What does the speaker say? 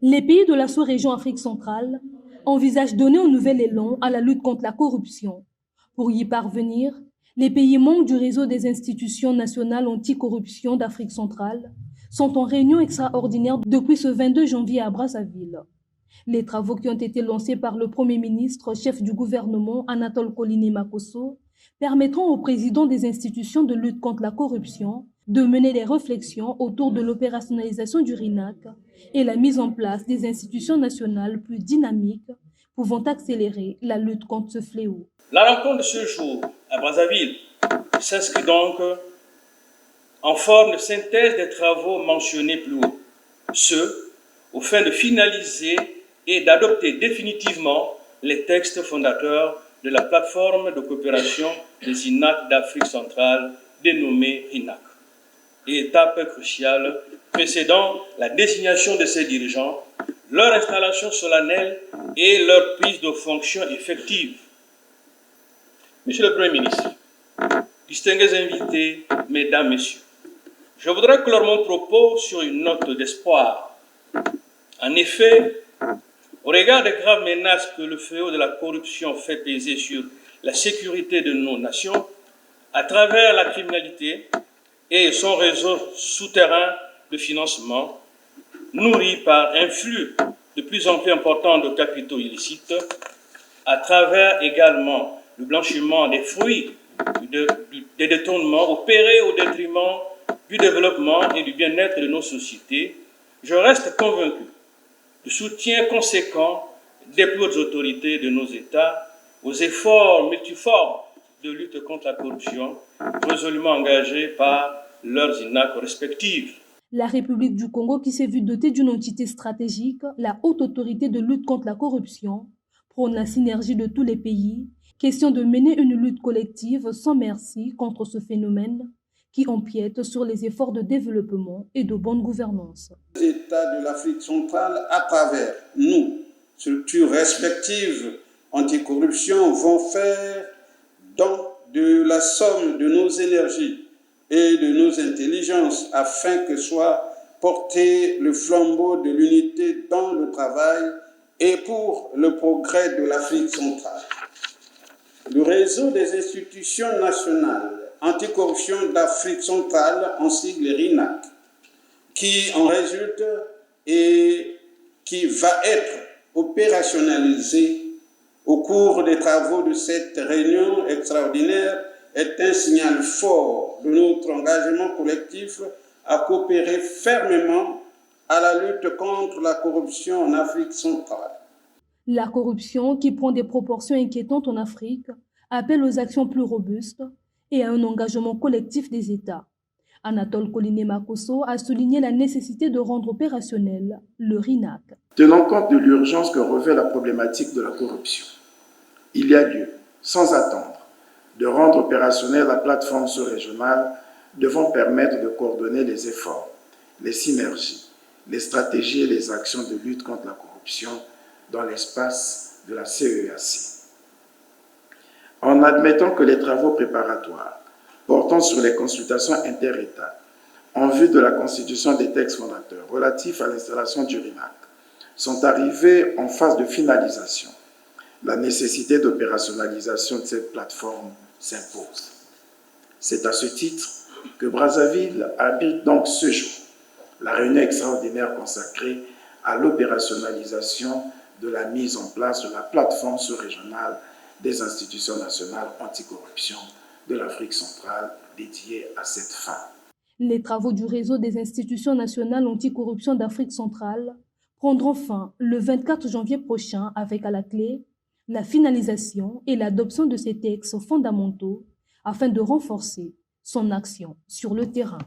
Les pays de la sous-région Afrique centrale envisagent de donner un nouvel élan à la lutte contre la corruption. Pour y parvenir, les pays membres du réseau des institutions nationales anticorruption d'Afrique centrale sont en réunion extraordinaire depuis ce 22 janvier à Brazzaville. Les travaux qui ont été lancés par le Premier ministre, chef du gouvernement Anatole Koliné Makosso, permettront au président des institutions de lutte contre la corruption de mener des réflexions autour de l'opérationnalisation du RINAC et la mise en place des institutions nationales plus dynamiques pouvant accélérer la lutte contre ce fléau. La rencontre de ce jour à Brazzaville s'inscrit donc en forme de synthèse des travaux mentionnés plus haut, ce au fin de finaliser et d'adopter définitivement les textes fondateurs de la plateforme de coopération des INAC d'Afrique centrale dénommée RINAC. Étape cruciale précédant la désignation de ces dirigeants, leur installation solennelle et leur prise de fonction effective. Monsieur le Premier ministre, distingués invités, mesdames, messieurs, je voudrais clore mon propos sur une note d'espoir. En effet, au regard des graves menaces que le fléau de la corruption fait peser sur la sécurité de nos nations, à travers la criminalité et son réseau souterrain de financement, nourri par un flux de plus en plus important de capitaux illicites, à travers également le blanchiment des fruits des détournements opérés au détriment du développement et du bien-être de nos sociétés, je reste convaincu du soutien conséquent des plus hautes autorités de nos États aux efforts multiformes de lutte contre la corruption, résolument engagés par leurs INAC respectives. La République du Congo, qui s'est vue dotée d'une entité stratégique, la Haute Autorité de lutte contre la corruption, prône la synergie de tous les pays, question de mener une lutte collective sans merci contre ce phénomène qui empiète sur les efforts de développement et de bonne gouvernance. Les États de l'Afrique centrale, à travers nous, structures respectives anticorruption, vont faire don de la somme de nos énergies et de nos intelligences afin que soit porté le flambeau de l'unité dans le travail et pour le progrès de l'Afrique centrale. Le réseau des institutions nationales anticorruption d'Afrique centrale, en sigle RINAC, qui en résulte et qui va être opérationnalisé au cours des travaux de cette réunion extraordinaire, est un signal fort de notre engagement collectif à coopérer fermement à la lutte contre la corruption en Afrique centrale. La corruption, qui prend des proportions inquiétantes en Afrique, appelle aux actions plus robustes et à un engagement collectif des États. Anatole Koliné Makosso a souligné la nécessité de rendre opérationnel le RINAC. Tenant compte de l'urgence que revêt la problématique de la corruption, il y a lieu, sans attendre, de rendre opérationnelle la plateforme sous-régionale devant permettre de coordonner les efforts, les synergies, les stratégies et les actions de lutte contre la corruption dans l'espace de la CEAC. En admettant que les travaux préparatoires portant sur les consultations inter-États en vue de la constitution des textes fondateurs relatifs à l'installation du RINAC sont arrivés en phase de finalisation, la nécessité d'opérationnalisation de cette plateforme s'impose. C'est à ce titre que Brazzaville abrite donc ce jour la réunion extraordinaire consacrée à l'opérationnalisation de la mise en place de la plateforme sous-régionale des institutions nationales anticorruption de l'Afrique centrale dédiée à cette fin. Les travaux du réseau des institutions nationales anticorruption d'Afrique centrale prendront fin le 24 janvier prochain avec à la clé la finalisation et l'adoption de ces textes fondamentaux afin de renforcer son action sur le terrain.